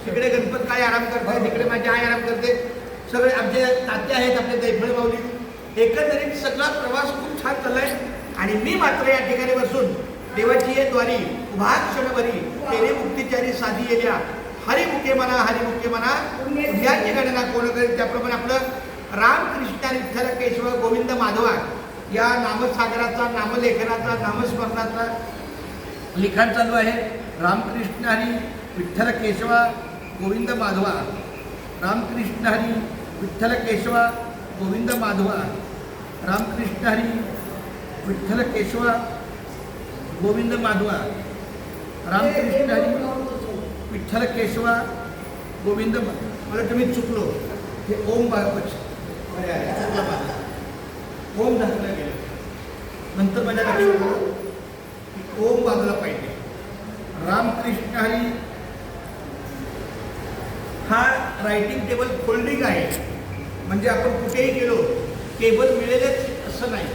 तिकडे गणपत काळे आराम करते, तिकडे माझी आई आराम करते, सगळे आमचे तात्या आहेत, आपले दैफळे माऊली. एकंदरीत सगळा प्रवास खूप छान चाललाय. आणि मी मात्र या ठिकाणी बसून देवाची ये द्वारी उभा क्षणभरी तेरे मुक्तीचारी साधी येल्या हरिमुखे म्हणा हरिमुखे म्हणा पुण्याची गणना कोण करेल. त्याप्रमाणे आपलं रामकृष्ण आणि विठ्ठल केशव गोविंद माधवा या नामसागराचा, नामलेखनाचा, नामस्मरणाचा लिखाण चालू आहे. रामकृष्ण हरी विठ्ठल केशवा गोविंद माधवा, रामकृष्ण हरी विठ्ठल केशवा गोविंद माधवा, रामकृष्ण हरी विठ्ठल केशवा गोविंद माधवा, रामकृष्ण हरी विठ्ठल केशवा गोविंद. मला तुम्ही चुकलो, हे ओम बाळपच ओम धरलं गेलं. नंतर माझ्या लक्षात आलं की ओम बाजूला पाहिजे. रामकृष्ण हरी हा रायटिंग टेबल फोल्डिंग आहे, म्हणजे आपण कुठेही गेलो टेबल मिळेलच असं नाही.